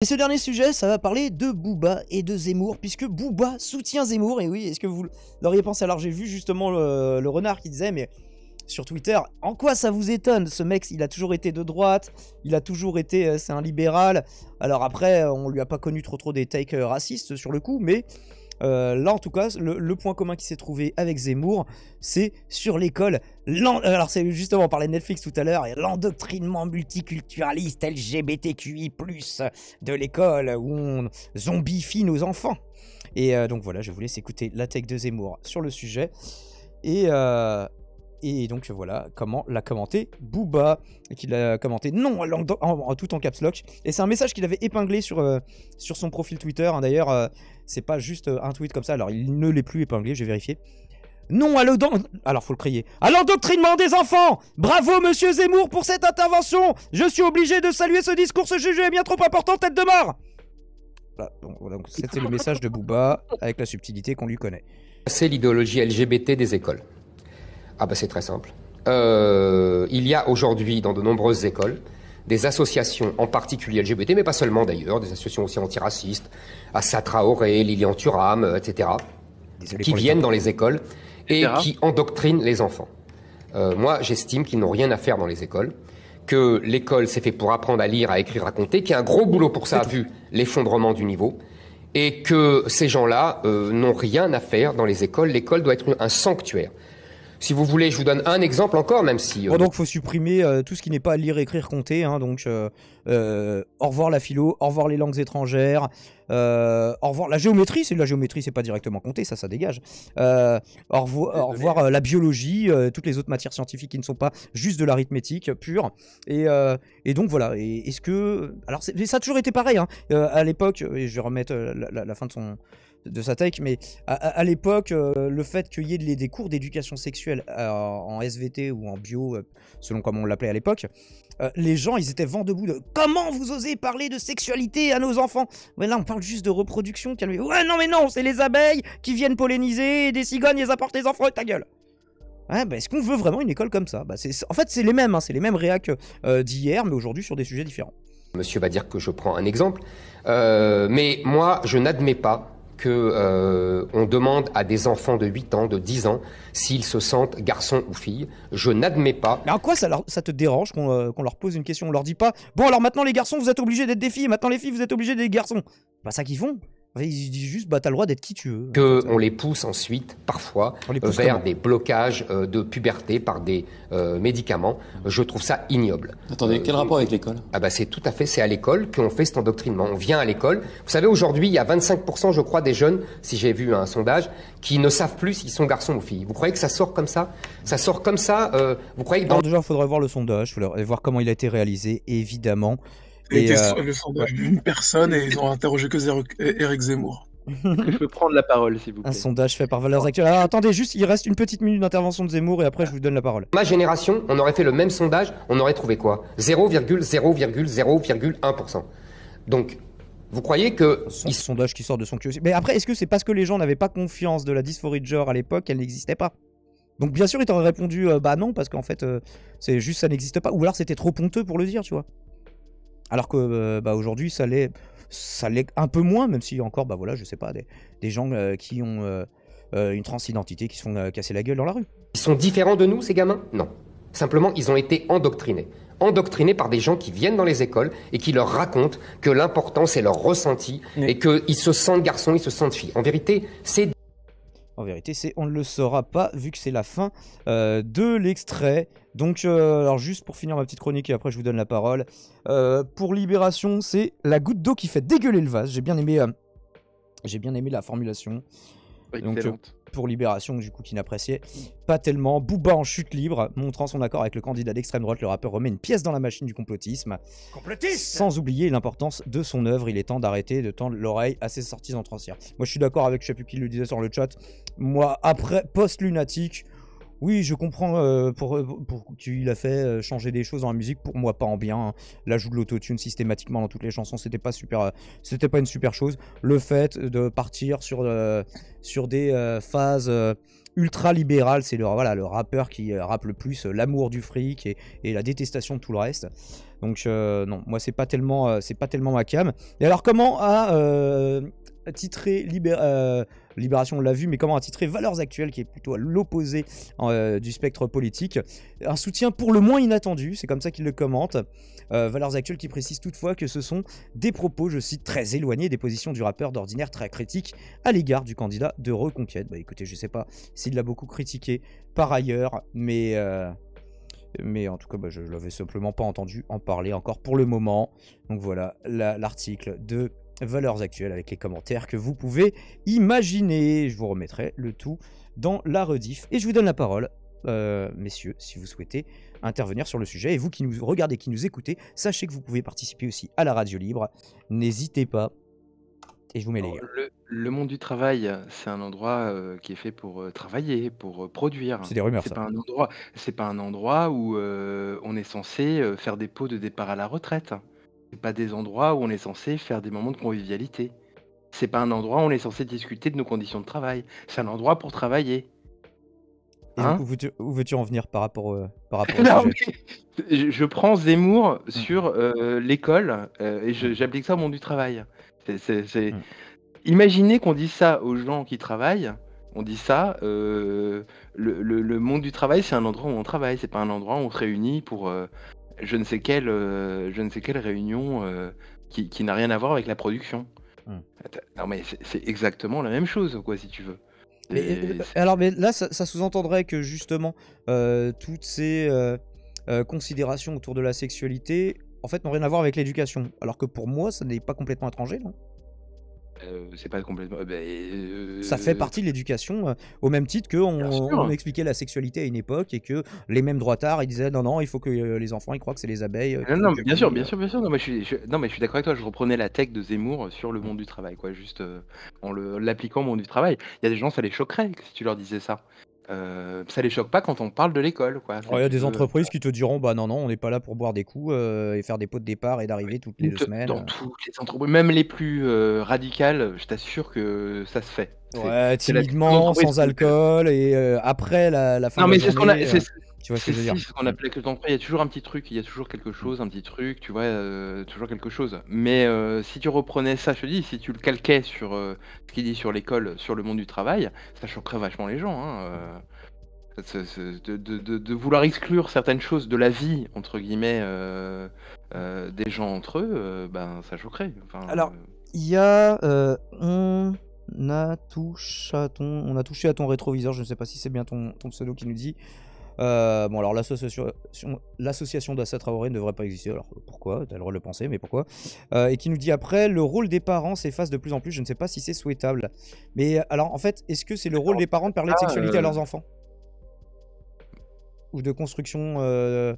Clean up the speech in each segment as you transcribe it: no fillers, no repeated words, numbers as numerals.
Et ce dernier sujet, ça va parler de Booba et de Zemmour, puisque Booba soutient Zemmour. Et oui, est-ce que vous l'auriez pensé? Alors j'ai vu justement le renard qui disait, mais sur Twitter, en quoi ça vous étonne? Ce mec, il a toujours été de droite, il a toujours été, c'est un libéral. Alors après, on lui a pas connu trop des takes racistes sur le coup, mais là en tout cas, le point commun qui s'est trouvé avec Zemmour, c'est sur l'école. Alors c'est justement, on parlait de Netflix tout à l'heure, et l'endoctrinement multiculturaliste LGBTQI+, de l'école, où on zombifie nos enfants. Et donc voilà, je vous laisse écouter la take de Zemmour sur le sujet. Et donc voilà comment l'a commenté Booba, et qu'il a commenté non tout en caps lock. Et c'est un message qu'il avait épinglé sur son profil Twitter, hein. D'ailleurs c'est pas juste un tweet comme ça, alors il ne l'est plus épinglé, j'ai vérifié. Non alors faut le crier. À l'endoctrinement des enfants. Bravo monsieur Zemmour pour cette intervention. Je suis obligé de saluer ce discours, ce jugé est bien trop important, tête de mort. Voilà, donc c'était le message de Booba avec la subtilité qu'on lui connaît. C'est l'idéologie LGBT des écoles. Ah bah c'est très simple. Il y a aujourd'hui dans de nombreuses écoles des associations, en particulier LGBT, mais pas seulement d'ailleurs, des associations aussi antiracistes, Assa Traoré, Lilian Thuram, etc., qui viennent dans les écoles et qui endoctrinent les enfants. Moi, j'estime qu'ils n'ont rien à faire dans les écoles, que l'école c'est fait pour apprendre à lire, à écrire, à compter, qu'il y a un gros boulot pour ça, vu l'effondrement du niveau, et que ces gens-là n'ont rien à faire dans les écoles. L'école doit être un sanctuaire. Si vous voulez, je vous donne un exemple encore, même si... Bon, donc, faut supprimer tout ce qui n'est pas lire, écrire, compter. Hein, donc, au revoir la philo, au revoir les langues étrangères, au revoir la géométrie. C'est de la géométrie, c'est pas directement compter, ça dégage. Au revoir la biologie, toutes les autres matières scientifiques qui ne sont pas juste de l'arithmétique pure. Et donc, voilà. Et est-ce que... Alors, ça a toujours été pareil. Hein, à l'époque, et je vais remettre la fin de sa take, mais à l'époque, le fait qu'il y ait des cours d'éducation sexuelle en SVT ou en bio, selon comment on l'appelait à l'époque, les gens, ils étaient vent debout de « Comment vous osez parler de sexualité à nos enfants ?» Mais là, on parle juste de reproduction, calmez-vous. Ouais, non, mais non, c'est les abeilles qui viennent polliniser, et des cigognes, ils apportent les enfants, et ta gueule. Ouais, bah, est-ce qu'on veut vraiment une école comme ça? En fait, c'est les mêmes, hein, c'est les mêmes réacs d'hier, mais aujourd'hui sur des sujets différents. Monsieur va dire que je prends un exemple, mais moi, je n'admets pas on demande à des enfants de 8 ans, de 10 ans, s'ils se sentent garçons ou filles. Je n'admets pas. Mais en quoi ça te dérange qu'on leur pose une question? On leur dit pas « Bon alors maintenant les garçons vous êtes obligés d'être des filles, maintenant les filles vous êtes obligés d'être des garçons ». Pas ça qu'ils font. Ils disent juste bah t'as le droit d'être qui tu veux. Qu'on les pousse ensuite, parfois, vers des blocages de puberté par des médicaments. Je trouve ça ignoble. Attendez, quel rapport avec l'école? Ah bah c'est tout à fait, c'est à l'école qu'on fait cet endoctrinement. On vient à l'école. Vous savez, aujourd'hui, il y a 25%, je crois, des jeunes, si j'ai vu un sondage, qui ne savent plus s'ils sont garçons ou filles. Vous croyez que ça sort comme ça? Ça sort comme ça Vous croyez que Alors déjà, il faudrait voir le sondage, il faudrait voir comment il a été réalisé, évidemment. Le sondage d'une personne et ils ont interrogé que Éric Zemmour. Je peux prendre la parole, s'il vous plaît. Un sondage fait par Valeurs Actuelles. Alors attendez, juste, il reste une petite minute d'intervention de Zemmour et après je vous donne la parole. Ma génération, on aurait fait le même sondage, on aurait trouvé quoi? 0,0,0,1%. Donc, vous croyez que... Un sondage qui sort de son cul aussi. Mais après, est-ce que c'est parce que les gens n'avaient pas confiance de la dysphorie de genre à l'époque qu'elle n'existait pas? Donc bien sûr, il t'aurait répondu bah non, parce qu'en fait, c'est juste ça n'existe pas. Ou alors c'était trop ponteux pour le dire, tu vois. Alors que bah, aujourd'hui, ça l'est un peu moins, même si encore, bah voilà, je sais pas, des gens qui ont une transidentité qui se font casser la gueule dans la rue. Ils sont différents de nous, ces gamins? Non. Simplement, ils ont été endoctrinés. Endoctrinés par des gens qui viennent dans les écoles et qui leur racontent que l'important, c'est leur ressenti et qu'ils se sentent garçons, ils se sentent filles. En vérité, c'est... En vérité, on ne le saura pas vu que c'est la fin de l'extrait. Donc, alors juste pour finir ma petite chronique et après je vous donne la parole. Pour Libération, c'est la goutte d'eau qui fait dégueuler le vase. J'ai bien aimé la formulation. Donc, pour Libération, du coup, qui n'appréciait pas tellement. Booba en chute libre, montrant son accord avec le candidat d'extrême droite, le rappeur remet une pièce dans la machine du complotisme. Sans oublier l'importance de son œuvre, il est temps d'arrêter de tendre l'oreille à ses sorties entrancières. Moi, je suis d'accord avec, je sais plus qui le disait sur le chat. Moi, après, post-lunatique, Oui, je comprends pour que tu l'as fait changer des choses dans la musique, pour moi pas en bien, hein. L'ajout de l'autotune systématiquement dans toutes les chansons, c'était pas une super chose. Le fait de partir sur des phases ultra libérales, c'est voilà, le rappeur qui rappe le plus l'amour du fric et la détestation de tout le reste. Donc non, moi c'est pas tellement ma cam. Et alors comment titrer Libération, on l'a vu, mais comment intitrer Valeurs Actuelles, qui est plutôt à l'opposé du spectre politique. Un soutien pour le moins inattendu, c'est comme ça qu'il le commente. Valeurs Actuelles qui précise toutefois que ce sont des propos, je cite, très éloignés des positions du rappeur, d'ordinaire très critiques à l'égard du candidat de Reconquête. Bah écoutez, je sais pas s'il l'a beaucoup critiqué par ailleurs, mais en tout cas, je l'avais simplement pas entendu en parler encore pour le moment. Donc voilà, l'article de Valeurs Actuelles avec les commentaires que vous pouvez imaginer. Je vous remettrai le tout dans la rediff. Et je vous donne la parole, messieurs, si vous souhaitez intervenir sur le sujet. Et vous qui nous regardez, qui nous écoutez, sachez que vous pouvez participer aussi à la radio libre. N'hésitez pas. Et je vous mets les gars. Le monde du travail, c'est un endroit qui est fait pour travailler, pour produire. C'est des rumeurs, C'est ça. pas un endroit où on est censé faire des pots de départ à la retraite. C'est pas des endroits où on est censé faire des moments de convivialité. C'est pas un endroit où on est censé discuter de nos conditions de travail. C'est un endroit pour travailler. Et Hein? où veux-tu en venir par rapport au Non, sujet? mais je prends Zemmour sur l'école et j'applique ça au monde du travail. Imaginez qu'on dise ça aux gens qui travaillent. On dit ça, le monde du travail, c'est un endroit où on travaille. C'est pas un endroit où on se réunit pour je ne sais quelle réunion qui n'a rien à voir avec la production. Non mais c'est exactement la même chose, quoi, si tu veux. Mais là, ça sous-entendrait que justement, toutes ces considérations autour de la sexualité, en fait, n'ont rien à voir avec l'éducation. Alors que pour moi, ça n'est pas complètement étranger, non? C'est pas complètement. Ça fait partie de l'éducation, au même titre qu'on sûr. expliquait la sexualité à une époque et que les mêmes droitards, ils disaient non, il faut que les enfants ils croient que c'est les abeilles. Non, mais bien sûr. Non, mais je suis d'accord avec toi. Je reprenais la tech de Zemmour sur le monde du travail, quoi. Juste en l'appliquant au monde du travail. Il y a des gens, ça les choquerait si tu leur disais ça. Ça les choque pas quand on parle de l'école, quoi. Il y a des entreprises qui te diront bah non, on n'est pas là pour boire des coups et faire des pots de départ et d'arrivée toutes les 2 semaines. Dans toutes les entreprises, même les plus radicales, je t'assure que ça se fait. Ouais, timidement, sans alcool et après la fin non, de mais la c'est ce qu'on journée, a. tu vois ce que je veux dire. C'est ce qu'on appelle avec le temps de prêt. Il y a toujours un petit truc, il y a toujours quelque chose, un petit truc, tu vois, toujours quelque chose. Mais si tu reprenais ça, je te dis, si tu le calquais sur ce qu'il dit sur l'école, sur le monde du travail, ça choquerait vachement les gens. Hein, de vouloir exclure certaines choses de la vie, entre guillemets, des gens entre eux, ben ça choquerait. Enfin, Alors, il y a on a touché à ton rétroviseur, je ne sais pas si c'est bien ton pseudo qui nous dit. Bon, alors l'association d'Assa Traoré ne devrait pas exister, alors pourquoi? T'as le droit de le penser, mais pourquoi? Et qui nous dit après, le rôle des parents s'efface de plus en plus, je ne sais pas si c'est souhaitable. Mais alors, en fait, est-ce que c'est le rôle des parents de parler de sexualité à leurs enfants? Ou de construction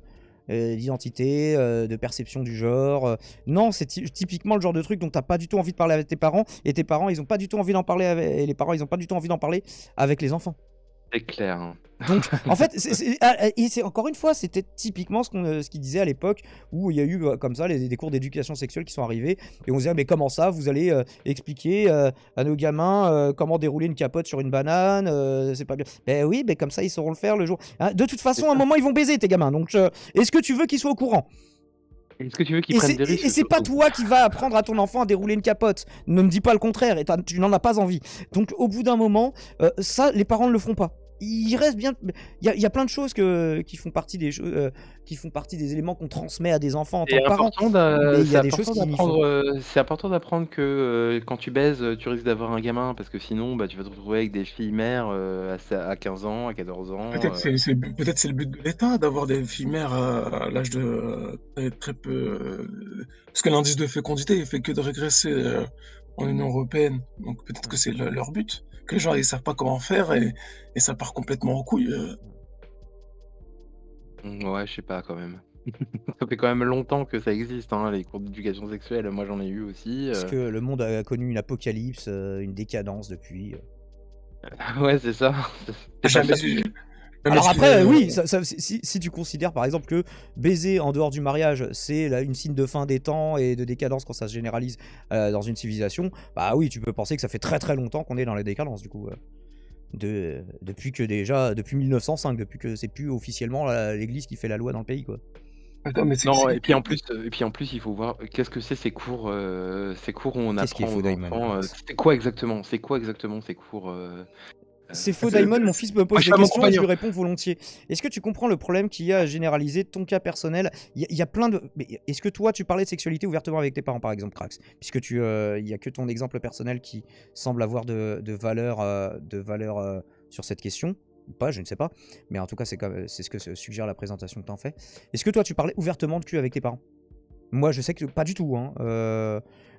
d'identité, de perception du genre. Non, c'est typiquement le genre de truc dont t'as pas du tout envie de parler avec tes parents, et tes parents, ils ont pas du tout envie d'en parler et les parents, ils ont pas du tout envie d'en parler avec les enfants. c'est clair. Hein. Donc, en fait, c'est encore une fois, c'était typiquement ce qu'il disait à l'époque où il y a eu comme ça des cours d'éducation sexuelle qui sont arrivés et on se disait mais comment ça, vous allez expliquer à nos gamins comment dérouler une capote sur une banane, c'est pas bien. Ben oui, ben comme ça ils sauront le faire le jour. Hein, de toute façon, à un moment ils vont baiser tes gamins. Donc, est-ce que tu veux qu'ils soient au courant? Est-ce que tu veux qu'ils prennent des risques? Et c'est pas toi qui vas apprendre à ton enfant à dérouler une capote. Ne me dis pas le contraire, et tu n'en as pas envie. Donc au bout d'un moment, ça, les parents ne le feront pas. Il reste bien. Il y a plein de choses qui font partie des choses, qui font partie des éléments qu'on transmet à des enfants en tant que parents. Mais il y a des choses qui c'est important d'apprendre que quand tu baises, tu risques d'avoir un gamin parce que sinon, bah, tu vas te retrouver avec des filles mères à 15 ans, à 14 ans. Peut-être c'est le but de l'État d'avoir des filles mères à l'âge de très peu. Parce que l'indice de fécondité il fait que de régresser en Union européenne. Donc peut-être que c'est leur but. Que les gens ils savent pas comment faire et ça part complètement en couille. Ouais, je sais pas quand même. Ça fait quand même longtemps que ça existe, hein, les cours d'éducation sexuelle. Moi, j'en ai eu aussi. Parce que le monde a connu une apocalypse, une décadence depuis. Ouais, c'est ça. Même Alors est-ce que, après, oui, si tu considères par exemple que baiser en dehors du mariage, c'est une signe de fin des temps et de décadence quand ça se généralise dans une civilisation, bah oui, tu peux penser que ça fait très très longtemps qu'on est dans la décadence du coup. Depuis 1905, depuis que c'est plus officiellement l'église qui fait la loi dans le pays, quoi. attends, mais Non, et puis en plus, il faut voir qu'est-ce que c'est ces cours où on Qu'est-ce qui est apprend faux, aux Daimon, enfants. Max? C'est quoi exactement ces cours C'est faux, c'est- Daimon. Mon fils me Moi, pose je suis des pas mon questions et je compagnon. lui réponds volontiers. Est-ce que tu comprends le problème qu'il y a à généraliser ton cas personnel? Il y a plein de. Mais est-ce que toi, tu parlais de sexualité ouvertement avec tes parents, par exemple, Crax? Puisque il y a que ton exemple personnel qui semble avoir de valeur sur cette question. Ou pas, je ne sais pas. Mais en tout cas, c'est ce que suggère la présentation que tu en fais. Est-ce que toi, tu parlais ouvertement de cul avec tes parents? Moi, je sais que pas du tout, hein.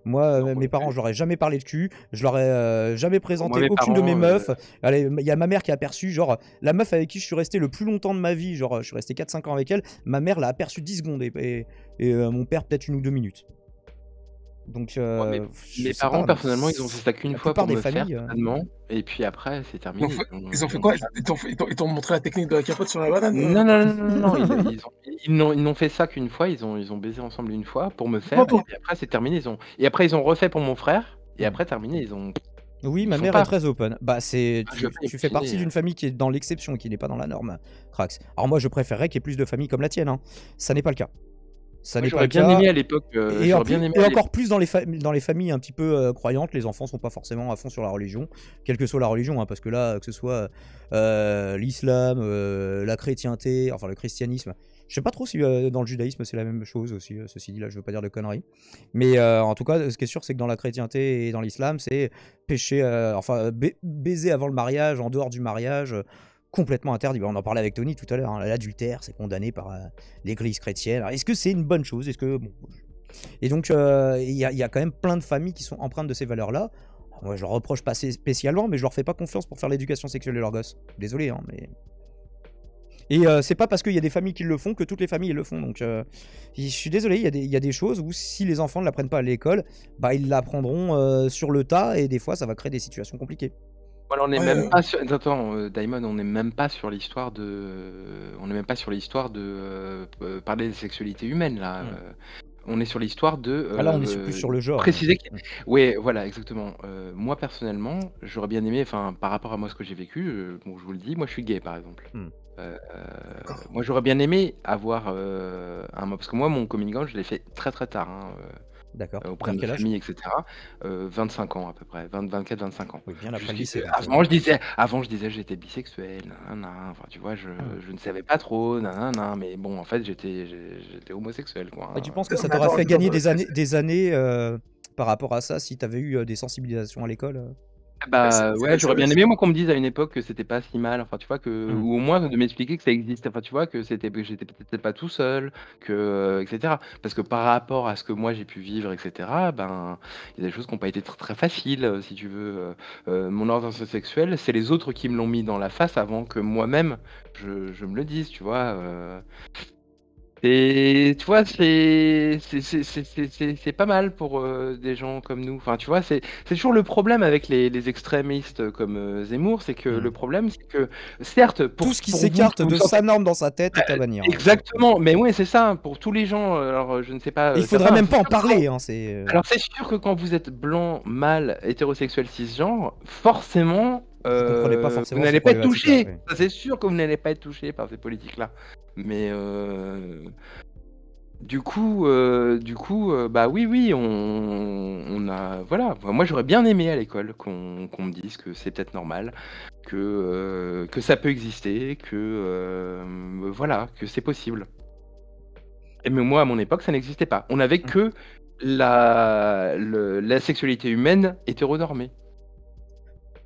Moi, Non, mes parents, je leur ai jamais parlé de cul. Je leur ai jamais moi, présenté mes aucune de mes parents, meufs. Allez, il y a ma mère qui a aperçu, genre, la meuf avec qui je suis resté le plus longtemps de ma vie, genre, je suis resté 4-5 ans avec elle. Ma mère l'a aperçu 10 secondes et mon père peut-être 1 ou 2 minutes. Donc, moi, mes je mes sais parents, pas, mais personnellement, ils ont fait ça qu'une la fois plupart pour des me faire, familles. certainement, et puis après, c'est Ils ont terminé. fait, ils ont fait quoi? Ils t'ont montré la technique de la capote sur la banane? Non, non, non, non, non, ils n'ont fait ça qu'une fois, ils ont baisé ensemble une fois pour me faire, et puis après, c'est terminé. Et après, ils ont refait pour mon frère, et après, terminé, Oui, ils ma font mère est pas. très open. Bah, Je vais tu fais partie imaginer. d'une famille qui est dans l'exception, qui n'est pas dans la norme, Crax. Alors moi, je préférerais qu'il y ait plus de familles comme la tienne, hein. Ça n'est pas le cas. Ça Moi, n'est pas j'aurais le bien cas. aimé à l'époque. Et encore plus dans les familles un petit peu croyantes, les enfants sont pas forcément à fond sur la religion, quelle que soit la religion, hein, parce que là, que ce soit l'islam, la chrétienté, enfin le christianisme, je sais pas trop si dans le judaïsme c'est la même chose aussi, ceci dit là je veux pas dire de conneries, mais en tout cas ce qui est sûr c'est que dans la chrétienté et dans l'islam c'est péché, baiser avant le mariage, en dehors du mariage, complètement interdit. Bah, on en parlait avec Tony tout à l'heure, hein, l'adultère c'est condamné par l'église chrétienne. Alors, est-ce que c'est une bonne chose? Est-ce que bon, et donc il y a quand même plein de familles qui sont empreintes de ces valeurs-là. Alors, moi je leur reproche pas spécialement, mais je leur fais pas confiance pour faire l'éducation sexuelle de leurs gosses. Désolé, hein, mais et c'est pas parce qu'il y a des familles qui le font que toutes les familles le font. Donc je suis désolé, il y a des choses où si les enfants ne l'apprennent pas à l'école, bah ils l'apprendront sur le tas et des fois ça va créer des situations compliquées. Voilà, on n'est Ouais, même pas sur. Attends, Daimon, on n'est même pas sur l'histoire de. On n'est même pas sur l'histoire de parler des sexualités humaines là. On est sur l'histoire de Ah là on est plus sur le genre. préciser. Oui, voilà, exactement. Moi personnellement, j'aurais bien aimé, enfin, par rapport à moi ce que j'ai vécu, bon, je vous le dis, moi je suis gay par exemple. Moi j'aurais bien aimé avoir parce que moi mon coming out je l'ai fait très très tard. D'accord. Auprès de Vers ma quel âge? famille, etc. 25 ans à peu près, 24-25 ans. Oui, bien après le lycée. donc, Avant, je disais que j'étais bisexuel, nanana, enfin, tu vois, je ne savais pas trop, nanana, mais bon, en fait, j'étais homosexuel, quoi. Et tu penses que ça Mais t'aurait attends, fait gagner attends, des années par rapport à ça si t'avais eu des sensibilisations à l'école? Bah ouais, j'aurais bien c'est- aimé moi qu'on me dise à une époque que c'était pas si mal, enfin tu vois que Mmh. ou au moins de m'expliquer que ça existe, enfin tu vois que j'étais peut-être pas tout seul, que etc. Parce que par rapport à ce que moi j'ai pu vivre, etc. Ben il y a des choses qui n'ont pas été très faciles, si tu veux. Mon orientation sexuelle, c'est les autres qui me l'ont mis dans la face avant que moi-même je me le dise, tu vois. Et tu vois, c'est pas mal pour des gens comme nous. Enfin, tu vois, c'est toujours le problème avec les extrémistes comme Zemmour, c'est que le problème, c'est que certes, Tout ce qui pour vous, s'écarte vous de sentez- sa norme dans sa tête est à bannir. Exactement, mais ouais, c'est ça. Pour tous les gens, alors je ne sais pas. Et il faudrait certains, même pas en c'est sûr que parler. Hein, c'est alors c'est sûr que quand vous êtes blanc, mâle, hétérosexuel, cisgenre, forcément, vous comprenez pas vous forcément n'allez ces pas être problématiques-là. touché. Oui. Ça, c'est sûr que vous n'allez pas être touché par ces politiques-là. Mais du coup, bah oui, on a, voilà. Enfin, moi, j'aurais bien aimé à l'école qu'on me dise que c'est peut-être normal, que ça peut exister, que voilà, que c'est possible. Mais moi, à mon époque, ça n'existait pas. On n'avait que la sexualité humaine hétéronormée.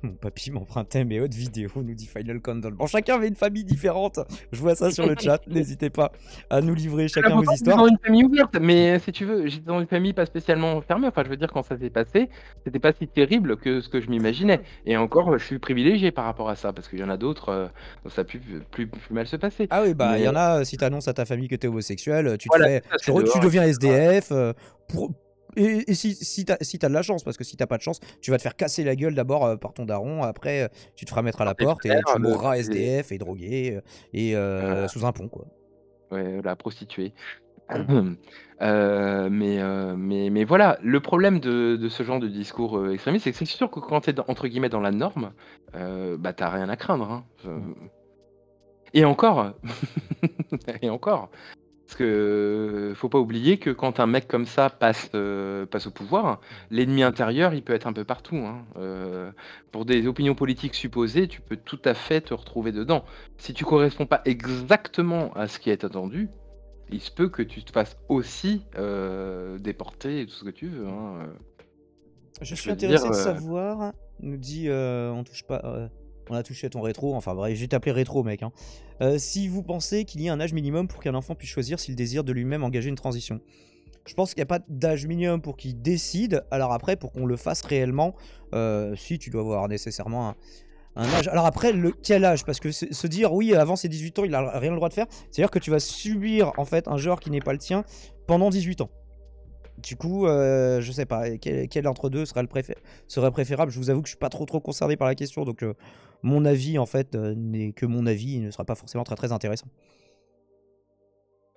Mon papy m'empruntait mes hautes vidéos, nous dit Final Countdown. Bon, chacun avait une famille différente. Je vois ça sur le chat. N'hésitez pas à nous livrer chacun vos L'important, c'est histoires. dans une famille ouverte, mais si tu veux, j'étais dans une famille pas spécialement fermée. Enfin, je veux dire, quand ça s'est passé, c'était pas si terrible que ce que je m'imaginais. Et encore, je suis privilégié par rapport à ça, parce qu'il y en a d'autres, où ça a pu plus mal se passer. Ah oui, bah il y Mais en a, si t'annonces à ta famille que t'es homosexuel, tu te voilà, fais, ça, c'est dehors, tu deviens etc. SDF. Pour... Et si t'as de la chance, parce que si t'as pas de chance, tu vas te faire casser la gueule d'abord par ton daron, après tu te feras mettre à la Tes porte et frères, tu mourras SDF et drogué et voilà, sous un pont, quoi. ouais, la prostituée. Mais voilà, le problème de ce genre de discours extrémiste, c'est que c'est sûr que quand tu es entre guillemets dans la norme, bah t'as rien à craindre. Hein. Et encore, et encore, parce que faut pas oublier que quand un mec comme ça passe au pouvoir, l'ennemi intérieur, il peut être un peu partout. Hein. Pour des opinions politiques supposées, tu peux tout à fait te retrouver dedans. Si tu corresponds pas exactement à ce qui est attendu, il se peut que tu te fasses aussi déporter et tout ce que tu veux. Hein. Je Je suis veux dire, intéressé de savoir, nous dit, on touche pas, on a touché à ton rétro, enfin bref, je vais t'appeler rétro, mec. Hein. Si vous pensez qu'il y a un âge minimum pour qu'un enfant puisse choisir s'il désire de lui-même engager une transition. Je pense qu'il n'y a pas d'âge minimum pour qu'il décide. Alors après, pour qu'on le fasse réellement, si tu dois avoir nécessairement un âge. Alors après, quel âge? Parce que se dire oui, avant ses 18 ans, il a rien le droit de faire, c'est-à-dire que tu vas subir en fait un genre qui n'est pas le tien pendant 18 ans. Du coup, je sais pas, quel entre deux serait préférable. Je vous avoue que je suis pas trop concerné par la question, donc mon avis en fait n'est que mon avis, il ne sera pas forcément très intéressant.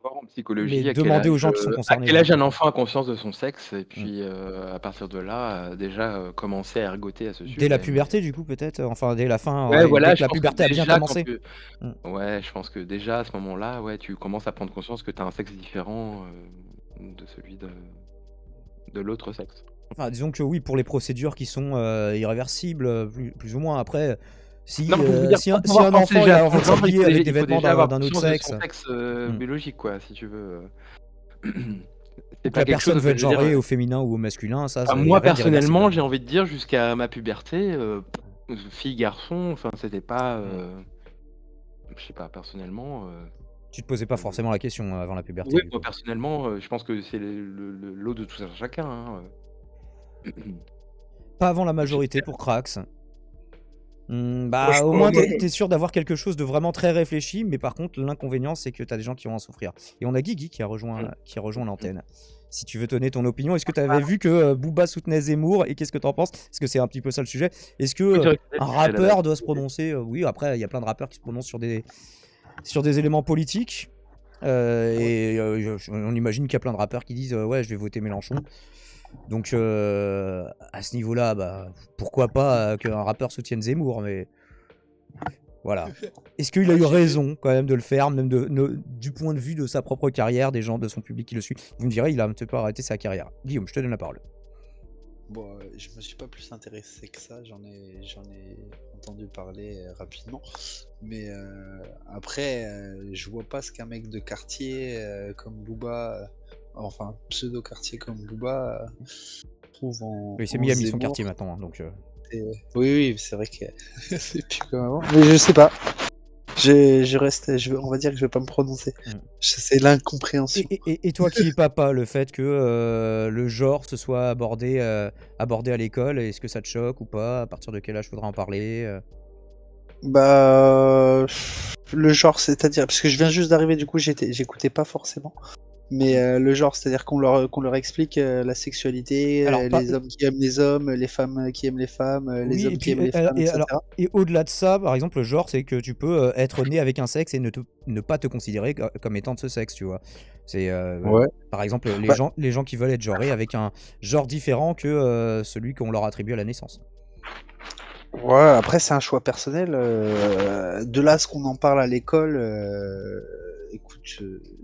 voir en Mais psychologie demandez aux gens qui sont à concernés. quel âge donc, un enfant a conscience de son sexe, et puis à partir de là, déjà commencer à ergoter à ce dès la sujet. puberté, du coup, peut-être, enfin dès la fin, Ouais, voilà, dès que je la pense que puberté a bien déjà quand commencé. tu ouais, je pense que déjà à ce moment-là, ouais, tu commences à prendre conscience que tu as un sexe différent de celui de l'autre sexe. Enfin, disons que oui, pour les procédures qui sont irréversibles, plus ou moins. Après, si, Non, mais je veux dire, si, pour si pouvoir un penser enfant il déjà a à envie de transgenre, s'habiller avec des il faut vêtements déjà avoir d'un autre conscience de sexe, son sexe biologique, quoi, si tu veux. ou C'est que pas la quelque chose, personne veut enfin, être je veux dire, genrée au féminin ou au masculin, ça, enfin, il n'y a moi rien d'irréversible. personnellement, j'ai envie de dire jusqu'à ma puberté, fille, garçon, enfin, c'était pas, je sais pas, personnellement. Tu te posais pas forcément la question avant la puberté, Oui, du moi coup. personnellement, je pense que c'est le lot de tout un chacun. Hein. Pas avant la majorité pour Crax. Bah, au moins, t'es sûr d'avoir quelque chose de vraiment très réfléchi, mais par contre, l'inconvénient, c'est que t'as des gens qui vont en souffrir. Et on a Guigui qui a rejoint l'antenne. Si tu veux donner ton opinion, est-ce que tu avais vu que Booba soutenait Zemmour et qu'est-ce que t'en penses? Parce que c'est un petit peu ça le sujet. Est-ce que un rappeur doit se prononcer? Oui, après, il y a plein de rappeurs qui se prononcent sur des éléments politiques. On imagine qu'il y a plein de rappeurs qui disent ouais, je vais voter Mélenchon. Donc à ce niveau-là, bah, pourquoi pas qu'un rappeur soutienne Zemmour, mais voilà. Est-ce qu'il a eu raison quand même de le faire, même du point de vue de sa propre carrière, des gens de son public qui le suit? Vous me direz, il a un petit peu arrêté sa carrière. Guillaume, je te donne la parole. Bon, je me suis pas plus intéressé que ça, j'en ai entendu parler rapidement, mais après, je vois pas ce qu'un mec de quartier comme Booba, enfin pseudo-quartier comme Booba, trouve en. Oui, c'est en Miami son Zemmour. quartier maintenant, hein, donc. Oui, c'est vrai que c'est plus comme avant, mais je sais pas. On va dire que je vais pas me prononcer. C'est l'incompréhension. Et toi qui es papa, le fait que le genre se soit abordé à l'école, est-ce que ça te choque ou pas? À partir de quel âge faudra en parler? Bah, le genre, c'est-à-dire, parce que je viens juste d'arriver, du coup, j'écoutais pas forcément. Mais le genre, c'est-à-dire qu'on leur explique la sexualité, Alors, les hommes qui aiment les hommes, les femmes qui aiment les femmes, les oui, hommes et qui puis aiment les femmes, etc. et au-delà de ça, par exemple, le genre, c'est que tu peux être né avec un sexe et ne pas te considérer comme étant de ce sexe, tu vois. C'est Ouais. par exemple Bah, les gens qui veulent être genrés avec un genre différent que celui qu'on leur attribue à la naissance. ouais, après c'est un choix personnel. De là à ce qu'on en parle à l'école, écoute,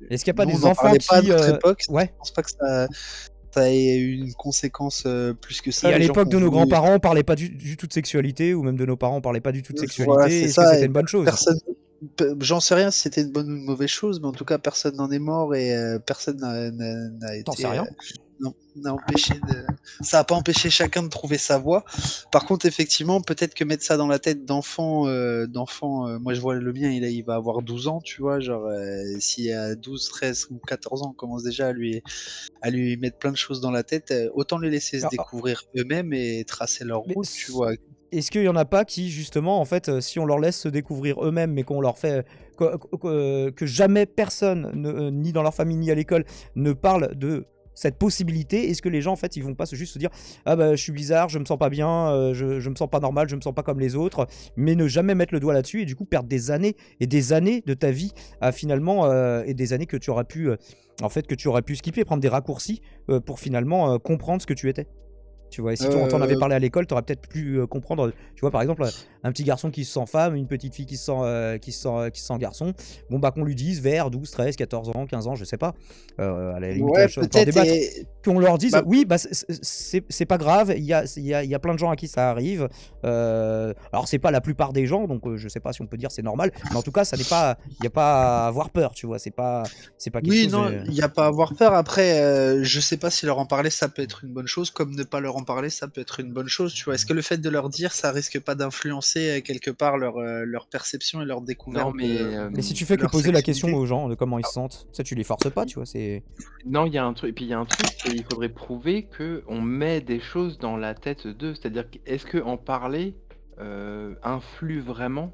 Est-ce qu'il n'y a pas nous, on des n'en enfants parlait pas à qui notre époque. ouais. Je pense pas que ça ait eu une conséquence plus que ça. Et à Les gens l'époque qui de ont nos voulu- grands-parents, on parlait pas du tout de sexualité, ou même de nos parents, on parlait pas du tout de Voilà, sexualité. c'est Est-ce que ça. c'était Et une bonne chose? j'en sais rien si c'était une bonne ou une mauvaise chose, mais en tout cas, personne n'en est mort et personne n'a T'en sais été. rien. N'a empêché ça n'a pas empêché chacun de trouver sa voie. Par contre, effectivement, peut-être que mettre ça dans la tête d'enfants, moi je vois le mien, il va avoir 12 ans, tu vois, genre si à 12, 13 ou 14 ans, on commence déjà à lui mettre plein de choses dans la tête, autant les laisser se Alors, découvrir eux-mêmes et tracer leur mais route, tu vois. est-ce qu'il y en a pas qui, justement, en fait, si on leur laisse se découvrir eux-mêmes, mais qu'on leur fait que jamais personne, ni dans leur famille ni à l'école, ne parle de cette possibilité, est-ce que les gens en fait ils vont pas juste se dire ah bah je suis bizarre, je me sens pas bien, je me sens pas normal, je me sens pas comme les autres, mais ne jamais mettre le doigt là-dessus et du coup perdre des années et des années de ta vie à finalement et des années que tu aurais pu en fait que tu aurais pu skipper, prendre des raccourcis pour finalement comprendre ce que tu étais. Tu vois, et si on t'en avait parlé à l'école, t'aurais peut-être pu comprendre. Tu vois, par exemple, un petit garçon qui se sent femme, une petite fille qui se sent garçon. Bon, bah, qu'on lui dise vers 12, 13, 14 ans, 15 ans, je sais pas. À la limite, Ouais, on peut en peut-être. débattre. Qu'on leur dise, Bah, oui, bah, c'est pas grave, il y a plein de gens à qui ça arrive. Alors, c'est pas la plupart des gens, donc je sais pas si on peut dire c'est normal, mais en tout cas, ça n'est pas, il n'y a pas à avoir peur, tu vois, c'est pas quelque Oui, chose. non, il n'y a pas à avoir peur. Après, je sais pas si leur en parler, ça peut être une bonne chose, comme ne pas leur en parler, ça peut être une bonne chose. Tu vois, est-ce que le fait de leur dire, ça risque pas d'influencer quelque part leur perception et leur découverte Non, mais Mais si tu fais que leur poser la sexualité. question aux gens de comment ils se sentent, ça, tu les forces pas, tu vois, c'est. non, il y a un truc, et puis il y a un truc, il faudrait prouver que on met des choses dans la tête d'eux. C'est-à-dire, est-ce que en parler influe vraiment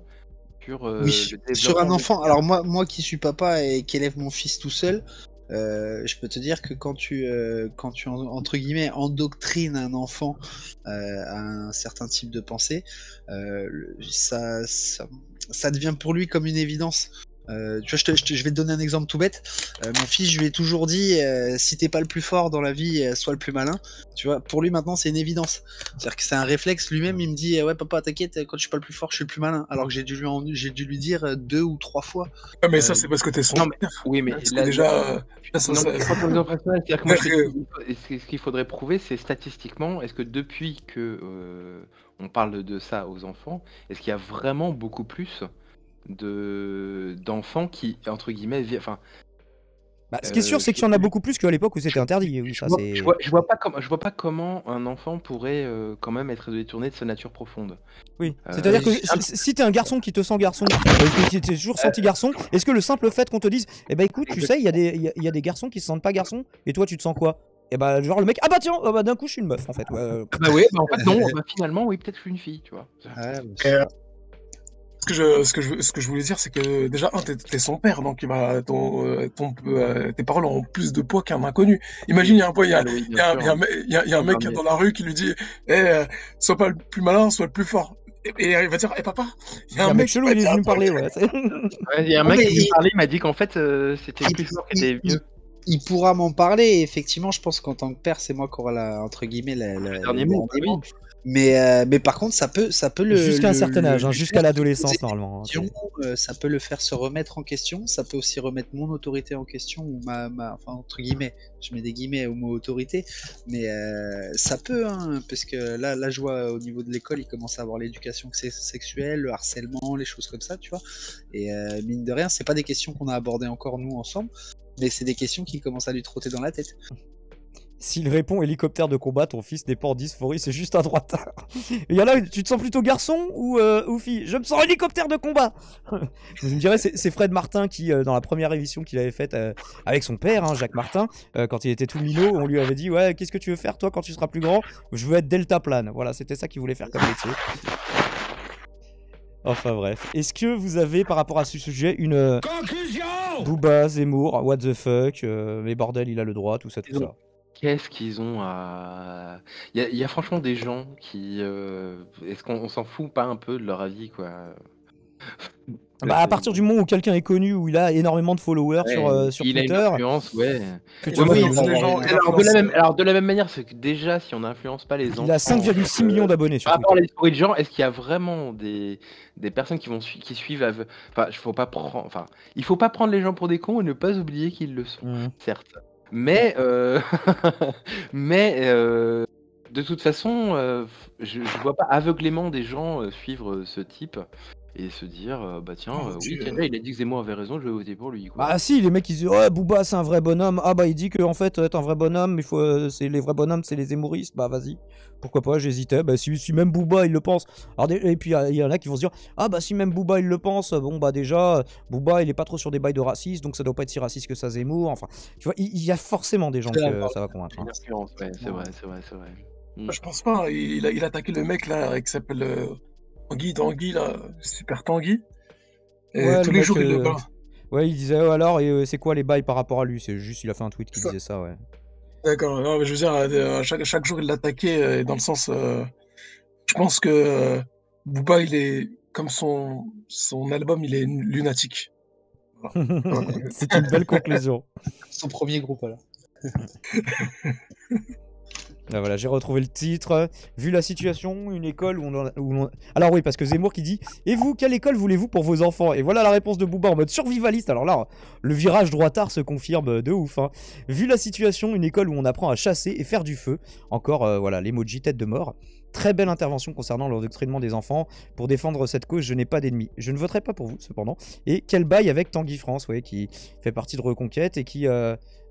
sur Oui, le sur un développement de enfant. Alors moi qui suis papa et qui élève mon fils tout seul, je peux te dire que quand tu entre guillemets endoctrines un enfant à un certain type de pensée, ça devient pour lui comme une évidence. Tu vois, je vais te donner un exemple tout bête. Mon fils, je lui ai toujours dit, si t'es pas le plus fort dans la vie, sois le plus malin. Tu vois, pour lui maintenant, c'est une évidence. C'est-à-dire que c'est un réflexe. Lui-même, il me dit, ouais papa, t'inquiète, quand je suis pas le plus fort, je suis le plus malin. Alors que j'ai dû lui dire 2 ou 3 fois. Ah, mais ça, c'est parce que t'es son Non, mais père. oui, mais Parce que là, déjà, ça, non, mais je prends ton exemple personnel, c'est-à-dire que moi, je te Frère, dis, ce qu'il faudrait prouver, c'est statistiquement, est-ce que depuis que on parle de ça aux enfants, est-ce qu'il y a vraiment beaucoup plus d'enfants qui, entre guillemets, enfin, Bah, ce qui est sûr, c'est qu'il y en a beaucoup plus qu'à l'époque où c'était interdit. Oui, je ça, vois, c'est. je vois pas comment un enfant pourrait quand même être détourné de sa nature profonde. Oui. C'est-à-dire que un- si t'es un garçon qui te sent garçon, qui t'es toujours senti garçon, est-ce que le simple fait qu'on te dise, eh ben écoute, tu sais, il y a des garçons qui se sentent pas garçons, et toi tu te sens quoi? Et bah genre le mec, ah bah tiens, ah bah d'un coup je suis une meuf en fait. Ouais, Bah oui, bah en fait non, bah finalement oui, peut-être que je suis une fille, tu vois. ce que je voulais dire, c'est que déjà, t'es son père, donc tes paroles ont plus de poids qu'un inconnu. Imagine, il y a un poids, il y a, Oui, il y bien a, sûr. il y a un me- il y a un mec mais- dans la rue qui lui dit, sois pas le plus malin, sois le plus fort. Et il va dire, papa, il y a un mec qui chelou, m'a il est dit un venu me truc. parler, ouais. Ouais, il y a un Non, mec mais qui me parlait, il m'a dit qu'en fait c'était il- plus fort qui était mieux. il pourra m'en parler. Et effectivement, je pense qu'en tant que père, c'est moi qui aura entre guillemets Le dernier mot, bah oui. Mais par contre, ça peut Jusqu'à un certain âge, le jusqu'à faire l'adolescence poser des normalement. questions, ça peut le faire se remettre en question. Ça peut aussi remettre mon autorité en question ou enfin entre guillemets, je mets des guillemets au mot autorité, mais ça peut, hein, parce que là, je vois au niveau de l'école, il commence à avoir l'éducation sexuelle, le harcèlement, les choses comme ça, tu vois. Et mine de rien, c'est pas des questions qu'on a abordées encore nous ensemble, mais c'est des questions qui commencent à lui trotter dans la tête. S'il répond hélicoptère de combat, ton fils n'est pas en dysphorie, c'est juste un droitard. Il y en a, tu te sens plutôt garçon ou fille? Je me sens hélicoptère de combat. Vous me direz, c'est Fred Martin qui, dans la première émission qu'il avait faite avec son père, hein, Jacques Martin, quand il était tout minot, on lui avait dit, ouais, qu'est-ce que tu veux faire toi quand tu seras plus grand? Je veux être deltaplane. Voilà, c'était ça qu'il voulait faire comme métier. Enfin bref. Est-ce que vous avez, par rapport à ce sujet, une Conclusion! Booba, Zemmour, what the fuck, mais bordel, il a le droit, tout ça, tout ça. Qu'est-ce qu'ils ont à... Il y a franchement des gens qui... Est-ce qu'on s'en fout pas un peu de leur avis, quoi? Bah, à partir du moment où quelqu'un est connu, où il a énormément de followers sur il a Twitter, une influence, ouais. que tu Ouais, vois, mais il, il y a des gens- Alors de la même manière, c'est que déjà, si on n'influence pas les enfants... il a 5,6 millions d'abonnés sur Par rapport à Twitter. les stories de gens, est-ce qu'il y a vraiment des personnes qui suivent... Enfin, il faut pas prendre les gens pour des cons et ne pas oublier qu'ils le sont, certes. Mais, de toute façon, je vois pas aveuglément des gens suivre ce type et se dire bah tiens, Oh, oui, Dieu. tiens, là, il a dit que Zemmour avait raison, je vais voter pour lui, quoi. Bah si, les mecs ils disent ouais Booba c'est un vrai bonhomme. Ah bah il dit que en fait être un vrai bonhomme, il faut c'est les vrais bonhommes, c'est les zémouristes. Bah vas-y. Pourquoi pas, j'hésitais. Bah si même Booba il le pense. Alors et puis il y en a qui vont se dire ah bah si même Booba il le pense, bon bah déjà Booba il est pas trop sur des bails de racisme, donc ça doit pas être si raciste que ça Zemmour. Enfin, tu vois, il y a forcément des gens que ça va convaincre. Une influence, ouais, c'est vrai. Je pense pas. Il a attaqué le mec là qui s'appelle Tanguy là, super Tanguy. Et Ouais, tous le les mec, jours il le bat. Ouais, il disait alors et c'est quoi les bails par rapport à lui? C'est juste il a fait un tweet qui disait ça, ouais. D'accord, non, mais je veux dire, chaque jour il l'attaquait, dans le sens, je pense que Booba, il est comme son album, il est lunatique. Voilà. C'est une belle conclusion. Son premier groupe, alors. Ah, voilà, j'ai retrouvé le titre. Vu la situation, une école Alors oui, parce que Zemmour qui dit « Et vous, quelle école voulez-vous pour vos enfants ?» Et voilà la réponse de Booba en mode survivaliste. Alors là, le virage droitard se confirme de ouf. Hein. Vu la situation, une école où on apprend à chasser et faire du feu. Encore, voilà, l'emoji tête de mort. Très belle intervention concernant l'endoctrinement des enfants. Pour défendre cette cause, je n'ai pas d'ennemis. Je ne voterai pas pour vous, cependant. Et quel bail avec Tanguy France, ouais, qui fait partie de Reconquête et qui...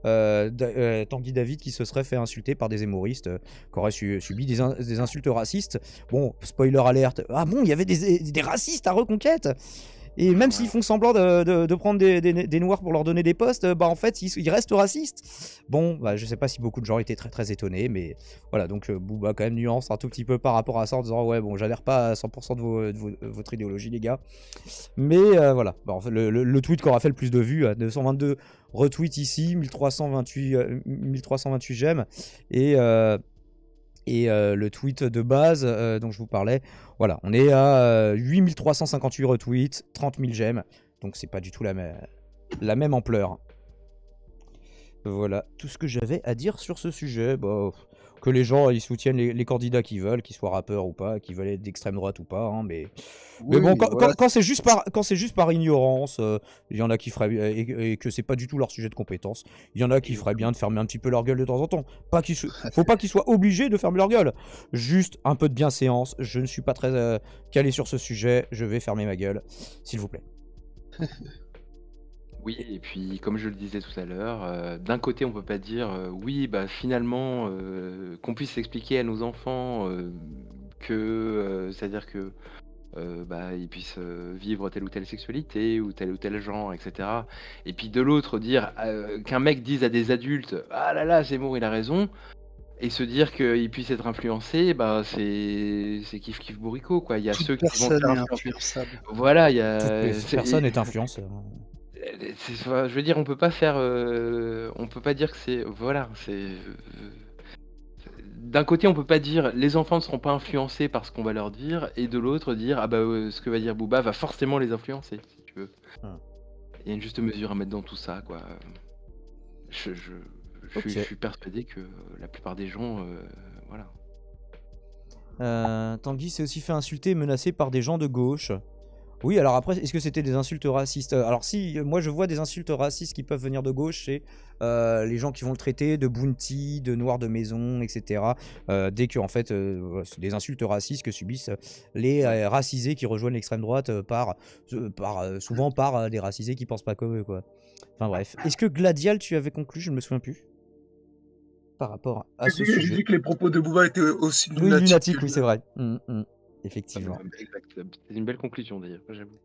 Tanguy David qui se serait fait insulter par des hémoristes qui auraient subi des insultes racistes. Bon, spoiler alerte. Ah bon, il y avait des racistes à Reconquête. Et même s'ils font semblant de prendre des noirs pour leur donner des postes, bah en fait ils restent racistes. Bon, bah je sais pas si beaucoup de gens étaient très très étonnés, mais voilà, donc Booba quand même nuance un tout petit peu par rapport à ça en disant ouais bon j'adhère pas à 100% de votre idéologie les gars. Mais voilà, bah, en fait, le tweet qui aura fait le plus de vues, 222 retweets ici, 1328 j'aime, et le tweet de base dont je vous parlais, voilà, on est à 8358 retweets, 30 000 j'aime, donc c'est pas du tout la même ampleur. Voilà tout ce que j'avais à dire sur ce sujet. Bah, que les gens ils soutiennent les candidats qu'ils veulent, qu'ils soient rappeurs ou pas, qu'ils veulent être d'extrême droite ou pas, hein, mais bon, voilà. quand c'est juste par ignorance, il y en a qui feraient et que c'est pas du tout leur sujet de compétence, il y en a qui feraient bien de fermer un petit peu leur gueule de temps en temps. Faut pas qu'ils soient obligés de fermer leur gueule. Juste un peu de bienséance. Je ne suis pas très calé sur ce sujet. Je vais fermer ma gueule, s'il vous plaît. Oui, et puis comme je le disais tout à l'heure, d'un côté on peut pas dire oui, bah finalement, qu'on puisse expliquer à nos enfants que c'est-à-dire que bah, ils puissent vivre telle ou telle sexualité ou tel genre, etc. Et puis de l'autre, dire qu'un mec dise à des adultes ah là là, Zemmour il a raison, et se dire qu'il puisse être influencé, bah c'est kiff kiff bourricot quoi. Il y a Toute ceux qui vont se personne faire est influencer. influençable. Voilà, il y a. Personne est influenceur. Je veux dire, on peut pas faire, on peut pas dire que c'est, voilà, c'est. D'un côté, on peut pas dire les enfants ne seront pas influencés par ce qu'on va leur dire, et de l'autre dire ah bah ce que va dire Booba va forcément les influencer, si tu veux. Il y a une juste mesure à mettre dans tout ça, quoi. Je suis persuadé que la plupart des gens, voilà. Tanguy s'est aussi fait insulter et menacé par des gens de gauche. Oui, alors après, est-ce que c'était des insultes racistes? Alors si, moi je vois des insultes racistes qui peuvent venir de gauche, c'est les gens qui vont le traiter de bounty, de noir de maison, etc. Dès que, en fait, c'est des insultes racistes que subissent les racisés qui rejoignent l'extrême droite souvent par des racisés qui pensent pas comme eux, quoi. Enfin bref. Est-ce que Gladial, tu avais conclu? Je ne me souviens plus. Par rapport à ce sujet. J'ai dit que les propos de Booba étaient aussi Oui, lunatiques, oui, c'est vrai. Effectivement. C'est une belle conclusion d'ailleurs, j'avoue.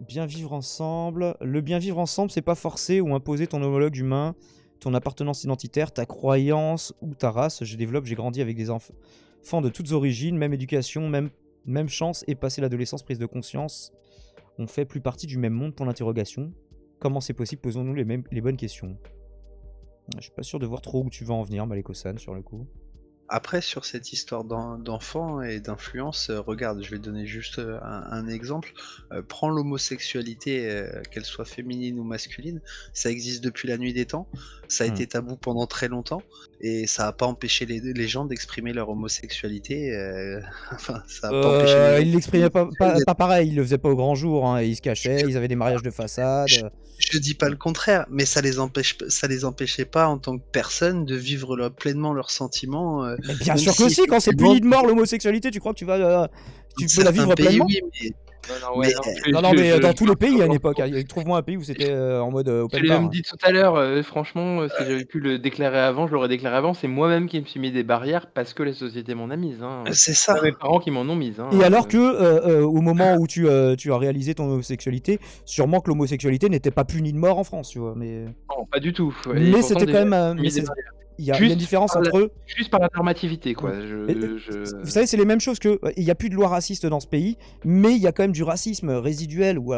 Bien vivre ensemble. Le bien vivre ensemble, c'est pas forcer ou imposer ton homologue humain, ton appartenance identitaire, ta croyance ou ta race. J'ai grandi avec des enfants de toutes origines, même éducation, même chance, et passé l'adolescence prise de conscience. On fait plus partie du même monde, pour l'interrogation. Comment c'est possible? Posons-nous les bonnes questions. Je suis pas sûr de voir trop où tu vas en venir, Maleko-san, sur le coup. Après, sur cette histoire d'enfants et d'influence, regarde, je vais donner juste un exemple. Prends l'homosexualité, qu'elle soit féminine ou masculine, ça existe depuis la nuit des temps, ça a été tabou pendant très longtemps, et ça n'a pas empêché les gens d'exprimer leur homosexualité. Enfin, ça n'a pas empêché Ils l'exprimaient pas pareil, ils le faisaient pas au grand jour, hein, ils se cachaient, ils avaient des mariages de façade. Je dis pas le contraire, mais ça les empêchait pas en tant que personne de vivre pleinement leurs sentiments. Mais bien sûr que si, quand c'est puni de mort l'homosexualité, tu crois que tu peux la vivre pleinement? Oui, mais... Non, mais dans tous les pays à une époque, trouve-moi un pays où c'était en mode open Je l'ai bar. même dit tout à l'heure, franchement, si j'avais pu le déclarer avant, je l'aurais déclaré avant. C'est moi-même qui me suis mis des barrières parce que la société m'en a mise. Hein. C'est ça. C'est mes parents qui m'en ont mise. Hein. Et alors que au moment où tu as réalisé ton homosexualité, sûrement que l'homosexualité n'était pas punie de mort en France, tu vois. Mais Non, pas du tout. mais c'était quand même. il y a une différence entre eux. Juste par la normativité, quoi. Vous savez, c'est les mêmes choses que il n'y a plus de loi raciste dans ce pays, mais il y a quand même du racisme résiduel ou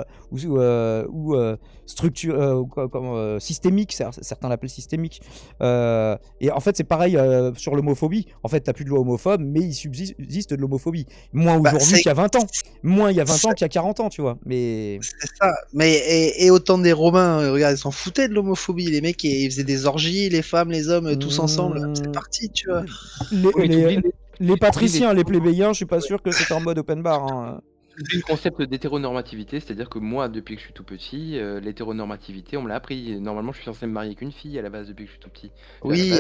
systémique, certains l'appellent systémique. Et en fait, c'est pareil sur l'homophobie. En fait, t'as plus de loi homophobe, mais il subsiste de l'homophobie. Moins aujourd'hui qu'il y a 20 ans. Moins il y a 20 ans qu'il y a 40 ans, tu vois. Mais c'est ça. Mais et autant des Romains, regarde, ils s'en foutaient de l'homophobie. Les mecs, ils faisaient des orgies, les femmes, les hommes, tous ensemble. C'est parti, tu vois. Les patriciens, les plébéiens, je suis pas sûr que c'était en mode open bar. Hein. Le concept d'hétéronormativité, c'est-à-dire que moi, depuis que je suis tout petit, l'hétéronormativité, on me l'a appris. Normalement, je suis censé me marier avec une fille à la base depuis que je suis tout petit. Oui.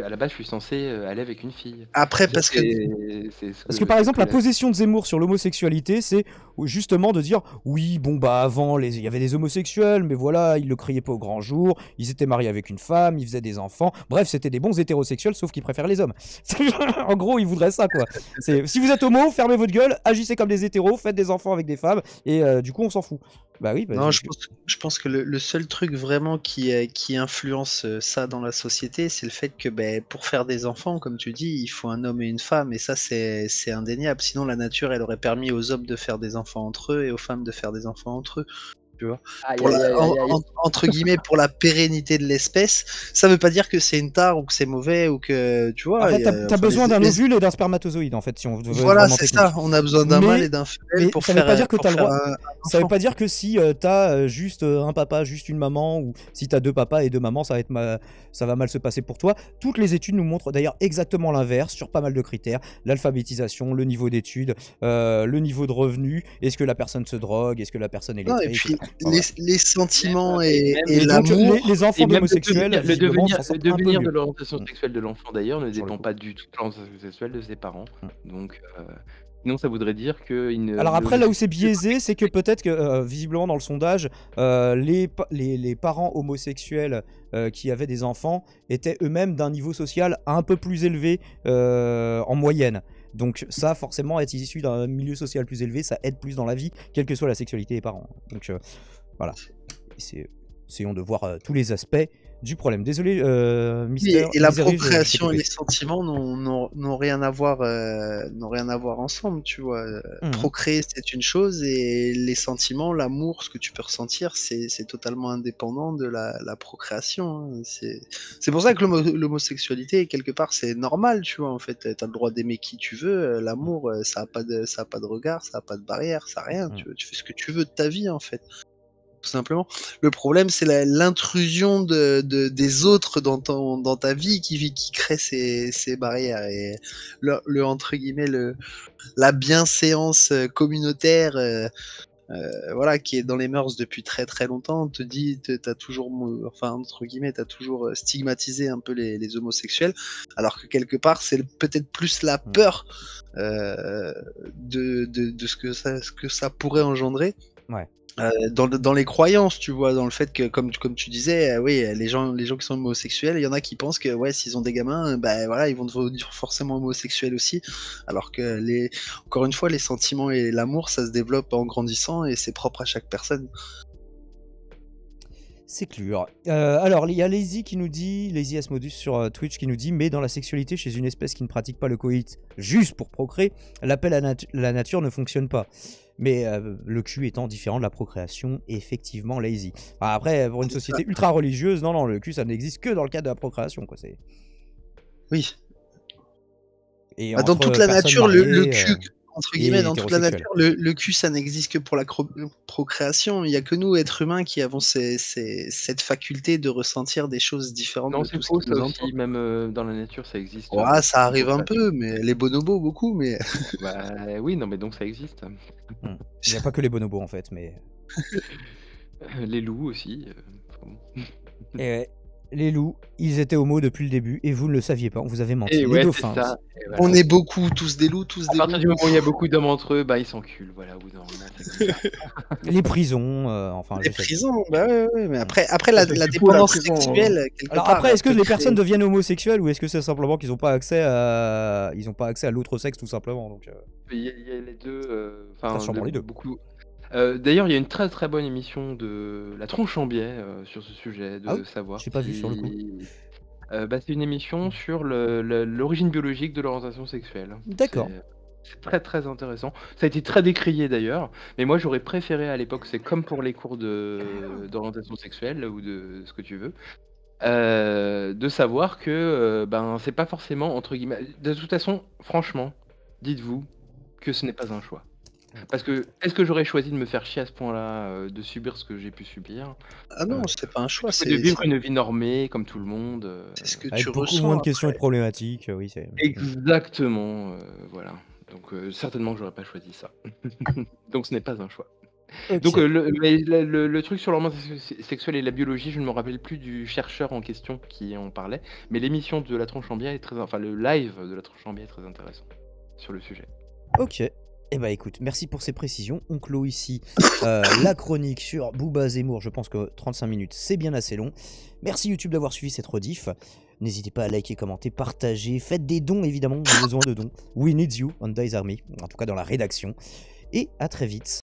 À la base, je suis censé aller avec une fille. Après, parce que par exemple, la position de Zemmour sur l'homosexualité, c'est justement de dire oui, bon bah avant, il y avait des homosexuels, mais voilà, ils le criaient pas au grand jour, ils étaient mariés avec une femme, ils faisaient des enfants. Bref, c'était des bons hétérosexuels, sauf qu'ils préfèrent les hommes. En gros, ils voudraient ça, quoi. Si vous êtes homo, fermez votre gueule, agissez comme des hétéros, faites des enfants avec des femmes, et du coup, on s'en fout. Bah oui. Non, je pense que le seul truc vraiment qui influence ça dans la société, c'est le fait que pour faire des enfants, comme tu dis, il faut un homme et une femme, et ça c'est indéniable. Sinon, la nature, elle aurait permis aux hommes de faire des enfants entre eux et aux femmes de faire des enfants entre eux. Tu vois, entre guillemets, pour la pérennité de l'espèce. Ça veut pas dire que c'est une tare ou que c'est mauvais ou que tu vois. En fait, t'as besoin d'un ovule et d'un spermatozoïde, en fait, si on veut. Voilà, c'est ça. On a besoin d'un mâle et d'un femelle pour faire. Ça veut pas dire que t'as le droit. Ça veut pas dire que si t'as juste un papa, juste une maman, ou si t'as deux papas et deux mamans, ça va mal se passer pour toi. Toutes les études nous montrent d'ailleurs exactement l'inverse sur pas mal de critères. L'alphabétisation, le niveau d'études, le niveau de revenus, est-ce que la personne se drogue, est-ce que la personne est lettrée, et puis les sentiments et l'amour. Les enfants d'homosexuels, le devenir de l'orientation sexuelle de l'enfant d'ailleurs ne dépend pas du tout de l'orientation sexuelle de ses parents. Donc sinon ça voudrait dire que alors après là où c'est biaisé, c'est que peut-être que visiblement dans le sondage les parents homosexuels qui avaient des enfants étaient eux-mêmes d'un niveau social un peu plus élevé en moyenne. Donc ça, forcément, être issu d'un milieu social plus élevé, ça aide plus dans la vie, quelle que soit la sexualité des parents. Donc voilà, essayons de voir tous les aspects du problème. Désolé, Mister. Et la procréation et les sentiments n'ont rien à voir, ensemble, tu vois. Procréer, c'est une chose, et les sentiments, l'amour, ce que tu peux ressentir, c'est totalement indépendant de la procréation. Hein. C'est pour ça que l'homosexualité, quelque part, c'est normal, tu vois. En fait, t'as le droit d'aimer qui tu veux. L'amour, ça a pas de regard, ça a pas de barrière, ça a rien. Tu fais ce que tu veux de ta vie, en fait. Tout simplement. Le problème, c'est l'intrusion des autres dans ta vie qui crée ces barrières, et entre guillemets la bienséance communautaire voilà, qui est dans les mœurs depuis très très longtemps, te dit t'as toujours, enfin entre guillemets, t'as toujours stigmatisé un peu les homosexuels, alors que quelque part c'est peut-être plus la peur de ce que ça pourrait engendrer. Ouais. Dans les croyances, tu vois, dans le fait que, comme tu disais, oui, les gens qui sont homosexuels, il y en a qui pensent que ouais, s'ils ont des gamins, voilà, ils vont devenir forcément homosexuels aussi, alors que encore une fois, les sentiments et l'amour, ça se développe en grandissant et c'est propre à chaque personne. C'est clair. Alors, il y a Lazy qui nous dit, Lazy Asmodus sur Twitch qui nous dit, mais dans la sexualité chez une espèce qui ne pratique pas le coït juste pour procréer, l'appel à la nature ne fonctionne pas. Mais le cul étant différent de la procréation, effectivement, Lazy. Enfin, après, pour une société ultra religieuse, non, le cul, ça n'existe que dans le cadre de la procréation, quoi. Oui. Et dans toute la nature, le cul, entre guillemets, dans toute la nature, le cul, ça n'existe que pour la procréation. Il n'y a que nous, êtres humains, qui avons cette faculté de ressentir des choses différentes. Non, de c'est tout faux, ce qui nous ça entoure. aussi, même dans la nature, ça existe. Ouais, ça arrive un peu, mais les bonobos, beaucoup, mais... Bah oui, non, mais donc ça existe. Il n'y a pas que les bonobos, en fait, mais... Les loups aussi. Et les loups, ils étaient homo depuis le début, et vous ne le saviez pas, on vous avait menti. Et les ouais, dauphins. c'est ça. Voilà. On est beaucoup, tous des loups, tous des loups. À partir du moment où il y a beaucoup d'hommes entre eux, ils s'enculent, voilà. Ou non, c'est comme ça. Les prisons, enfin... Les prisons, ouais, mais après la dépendance sexuelle, quelque Alors part... après, est-ce que les personnes deviennent homosexuelles, ou est-ce que c'est simplement qu'ils n'ont pas accès à l'autre sexe, tout simplement, donc... Il y a les deux, sûrement les deux. beaucoup. D'ailleurs, il y a une très très bonne émission de La Tronche en Biais sur ce sujet, Ah oui? de savoir Je l'ai pas vu sur le coup. si. C'est une émission sur l'origine biologique de l'orientation sexuelle. D'accord. C'est très très intéressant. Ça a été très décrié d'ailleurs, mais moi j'aurais préféré à l'époque, c'est comme pour les cours d'orientation sexuelle ou de ce que tu veux, de savoir que ben c'est pas forcément entre guillemets. De toute façon, franchement, dites-vous que ce n'est pas un choix. Parce que est-ce que j'aurais choisi de me faire chier à ce point-là, de subir ce que j'ai pu subir, Ah non, c'est pas un choix, plutôt que de vivre une vie normée comme tout le monde. c'est ce que Avec tu beaucoup ressens moins de questions et après. de problématiques, oui, c'est. Exactement, voilà. Donc certainement j'aurais pas choisi ça. Donc ce n'est pas un choix. Ok. Donc le truc sur l'orientation sexuelle et la biologie, je ne me rappelle plus du chercheur en question qui en parlait, mais l'émission de La Tronche en Biais est enfin le live de La Tronche en Biais est très intéressant sur le sujet. Ok. Eh bah écoute, merci pour ces précisions. On clôt ici la chronique sur Booba Zemmour. Je pense que 35 minutes, c'est bien assez long. Merci YouTube d'avoir suivi cette rediff. N'hésitez pas à liker, commenter, partager. Faites des dons, évidemment. On a besoin de dons. We need you on Dice Army. En tout cas, dans la rédaction. Et à très vite.